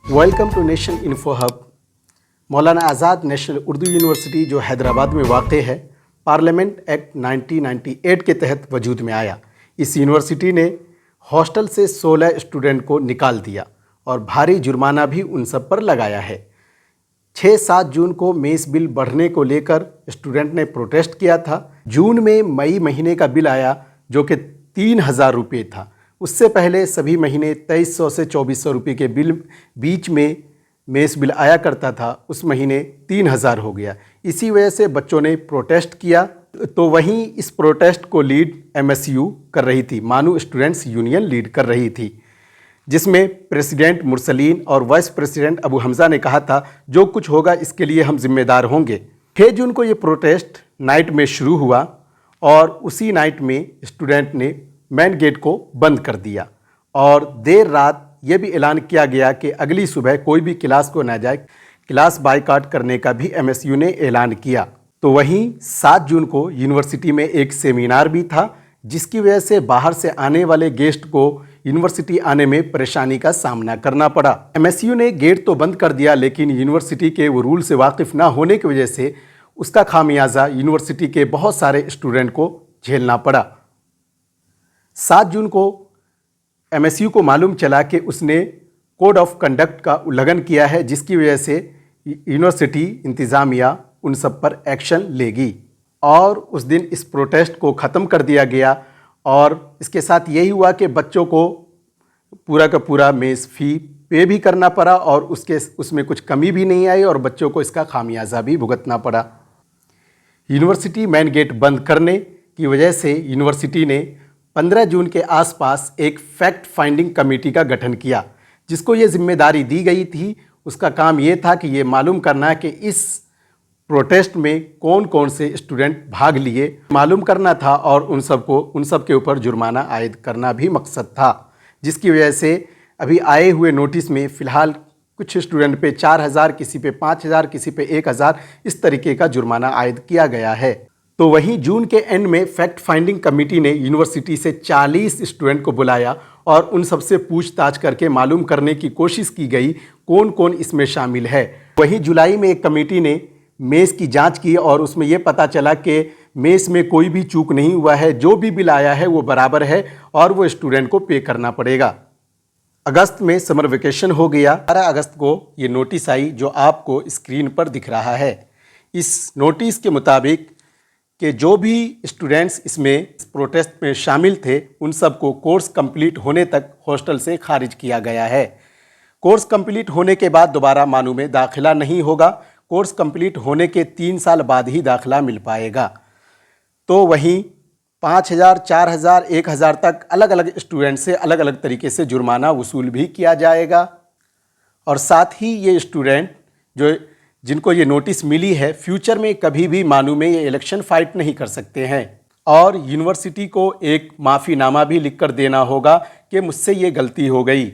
Welcome to nation info hub. Maulana Azad national Urdu university जो हैदराबाद में वाक़ है, पार्लियामेंट एक्ट 1998 के तहत वजूद में आया। इस यूनिवर्सिटी ने हॉस्टल से 16 स्टूडेंट को निकाल दिया और भारी जुर्माना भी उन सब पर लगाया है। 6-7 जून को मेस बिल बढ़ने को लेकर स्टूडेंट ने प्रोटेस्ट किया था। जून में मई महीने का बिल आया जो कि 3,000 रुपये था। उससे पहले सभी महीने 2300 से 2400 रुपये के बिल बीच में मेस बिल आया करता था। उस महीने 3,000 हो गया। इसी वजह से बच्चों ने प्रोटेस्ट किया। तो वहीं इस प्रोटेस्ट को लीड MSU कर रही थी, मानू स्टूडेंट्स यूनियन लीड कर रही थी, जिसमें प्रेसिडेंट मुरसलीन और वाइस प्रेसिडेंट अबू हमज़ा ने कहा था जो कुछ होगा इसके लिए हम जिम्मेदार होंगे। 6 जून को ये प्रोटेस्ट नाइट में शुरू हुआ और उसी नाइट में स्टूडेंट ने मेन गेट को बंद कर दिया और देर रात ये भी ऐलान किया गया कि अगली सुबह कोई भी क्लास को ना जाए। क्लास बायकॉट करने का भी MSU ने ऐलान किया। तो वहीं 7 जून को यूनिवर्सिटी में एक सेमिनार भी था, जिसकी वजह से बाहर से आने वाले गेस्ट को यूनिवर्सिटी आने में परेशानी का सामना करना पड़ा। MSU ने गेट तो बंद कर दिया, लेकिन यूनिवर्सिटी के वो रूल से वाकिफ़ ना होने की वजह से उसका खामियाजा यूनिवर्सिटी के बहुत सारे स्टूडेंट को झेलना पड़ा। 7 जून को MSU को मालूम चला कि उसने कोड ऑफ कंडक्ट का उल्लंघन किया है, जिसकी वजह से यूनिवर्सिटी इंतज़ामिया उन सब पर एक्शन लेगी और उस दिन इस प्रोटेस्ट को ख़त्म कर दिया गया। और इसके साथ यही हुआ कि बच्चों को पूरा का पूरा मेस फ़ी पे भी करना पड़ा और उसमें कुछ कमी भी नहीं आई और बच्चों को इसका खामियाजा भी भुगतना पड़ा। यूनिवर्सिटी मेन गेट बंद करने की वजह से यूनिवर्सिटी ने 15 जून के आसपास एक फैक्ट फाइंडिंग कमेटी का गठन किया, जिसको ये जिम्मेदारी दी गई थी। उसका काम ये था कि ये मालूम करना कि इस प्रोटेस्ट में कौन कौन से स्टूडेंट भाग लिए मालूम करना था और उन सब के ऊपर जुर्माना आयद करना भी मकसद था, जिसकी वजह से अभी आए हुए नोटिस में फ़िलहाल कुछ स्टूडेंट पे 4,000, किसी पे 5,000, किसी पे 1,000 इस तरीके का जुर्माना आयद किया गया है। तो वहीं जून के एंड में फैक्ट फाइंडिंग कमेटी ने यूनिवर्सिटी से 40 स्टूडेंट को बुलाया और उन सबसे पूछताछ करके मालूम करने की कोशिश की गई कौन कौन इसमें शामिल है। वहीं जुलाई में एक कमेटी ने मेस की जांच की और उसमें यह पता चला कि मेस में कोई भी चूक नहीं हुआ है, जो भी बिल आया है वो बराबर है और वो स्टूडेंट को पे करना पड़ेगा। अगस्त में समर वेकेशन हो गया। 12 अगस्त को ये नोटिस आई जो आपको स्क्रीन पर दिख रहा है। इस नोटिस के मुताबिक कि जो भी स्टूडेंट्स इसमें प्रोटेस्ट में शामिल थे उन सबको कोर्स कंप्लीट होने तक हॉस्टल से खारिज किया गया है। कोर्स कंप्लीट होने के बाद दोबारा मानू में दाखिला नहीं होगा। कोर्स कंप्लीट होने के 3 साल बाद ही दाखिला मिल पाएगा। तो वहीं 5,000, 4,000, 1,000 तक अलग अलग स्टूडेंट से अलग अलग तरीके से जुर्माना वसूल भी किया जाएगा। और साथ ही ये स्टूडेंट जिनको ये नोटिस मिली है, फ्यूचर में कभी भी मानू में ये इलेक्शन फाइट नहीं कर सकते हैं और यूनिवर्सिटी को एक माफ़ीनामा भी लिख कर देना होगा कि मुझसे ये गलती हो गई।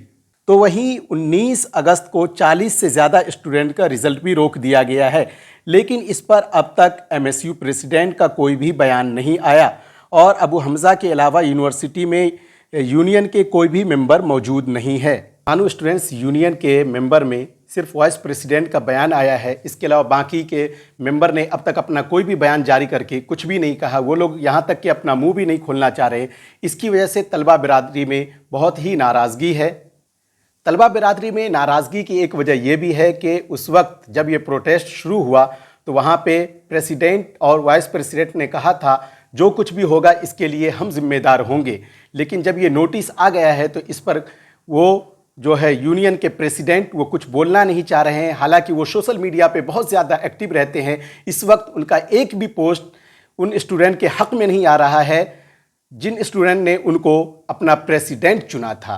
तो वहीं 19 अगस्त को 40 से ज़्यादा स्टूडेंट का रिज़ल्ट भी रोक दिया गया है, लेकिन इस पर अब तक MSU प्रेसिडेंट का कोई भी बयान नहीं आया और अबू हमज़ा के अलावा यूनिवर्सिटी में यूनियन के कोई भी मेंबर मौजूद नहीं है। मानू स्टूडेंट्स यूनियन के मेंबर में सिर्फ वाइस प्रेसिडेंट का बयान आया है। इसके अलावा बाकी के मेंबर ने अब तक अपना कोई भी बयान जारी करके कुछ भी नहीं कहा। वो लोग यहाँ तक कि अपना मुंह भी नहीं खोलना चाह रहे। इसकी वजह से तलबा बिरादरी में बहुत ही नाराज़गी है। तलबा बिरादरी में नाराज़गी की एक वजह यह भी है कि उस वक्त जब ये प्रोटेस्ट शुरू हुआ तो वहाँ पे प्रेसिडेंट और वाइस प्रेसिडेंट ने कहा था जो कुछ भी होगा इसके लिए हम जिम्मेदार होंगे। लेकिन जब ये नोटिस आ गया है तो इस पर वो जो है यूनियन के प्रेसिडेंट वो कुछ बोलना नहीं चाह रहे हैं। हालांकि वो सोशल मीडिया पे बहुत ज़्यादा एक्टिव रहते हैं। इस वक्त उनका एक भी पोस्ट उन स्टूडेंट के हक़ में नहीं आ रहा है जिन स्टूडेंट ने उनको अपना प्रेसिडेंट चुना था।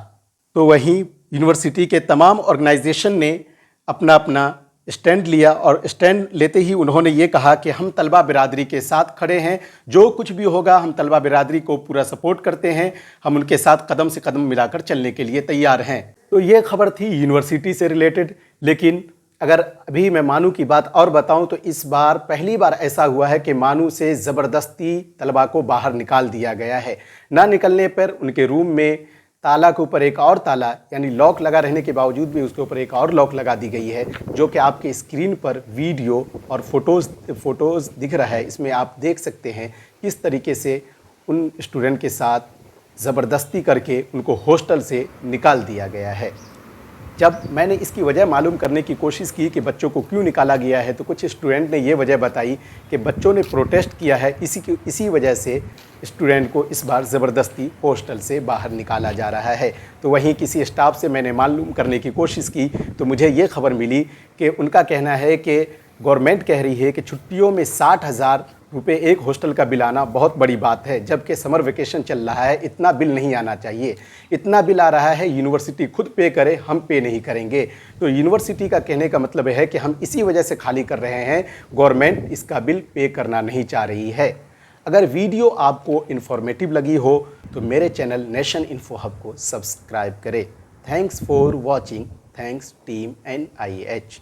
तो वहीं यूनिवर्सिटी के तमाम ऑर्गेनाइजेशन ने अपना अपना स्टैंड लिया और स्टैंड लेते ही उन्होंने ये कहा कि हम तलबा बिरादरी के साथ खड़े हैं, जो कुछ भी होगा हम तलबा बिरादरी को पूरा सपोर्ट करते हैं, हम उनके साथ कदम से कदम मिलाकर चलने के लिए तैयार हैं। तो ये खबर थी यूनिवर्सिटी से रिलेटेड। लेकिन अगर अभी मैं मानू की बात और बताऊं तो इस बार पहली बार ऐसा हुआ है कि मानू से ज़बरदस्ती तलबा को बाहर निकाल दिया गया है। ना निकलने पर उनके रूम में ताला के ऊपर एक और ताला यानी लॉक लगा रहने के बावजूद भी उसके ऊपर एक और लॉक लगा दी गई है, जो कि आपके स्क्रीन पर वीडियो और फोटोज़ दिख रहा है। इसमें आप देख सकते हैं किस तरीके से उन स्टूडेंट के साथ ज़बरदस्ती करके उनको हॉस्टल से निकाल दिया गया है। जब मैंने इसकी वजह मालूम करने की कोशिश की कि बच्चों को क्यों निकाला गया है, तो कुछ स्टूडेंट ने ये वजह बताई कि बच्चों ने प्रोटेस्ट किया है, इसी वजह से स्टूडेंट को इस बार ज़बरदस्ती हॉस्टल से बाहर निकाला जा रहा है। तो वहीं किसी स्टाफ से मैंने मालूम करने की कोशिश की तो मुझे ये खबर मिली कि उनका कहना है कि गवर्नमेंट कह रही है कि छुट्टियों में 60,000 रुपये एक हॉस्टल का बिल आना बहुत बड़ी बात है, जबकि समर वेकेशन चल रहा है। इतना बिल नहीं आना चाहिए। इतना बिल आ रहा है, यूनिवर्सिटी खुद पे करे, हम पे नहीं करेंगे। तो यूनिवर्सिटी का कहने का मतलब है कि हम इसी वजह से खाली कर रहे हैं, गवर्नमेंट इसका बिल पे करना नहीं चाह रही है। अगर वीडियो आपको इन्फॉर्मेटिव लगी हो तो मेरे चैनल नेशन इन्फो हब को सब्सक्राइब करें। Thanks for watching. Thanks team NIH।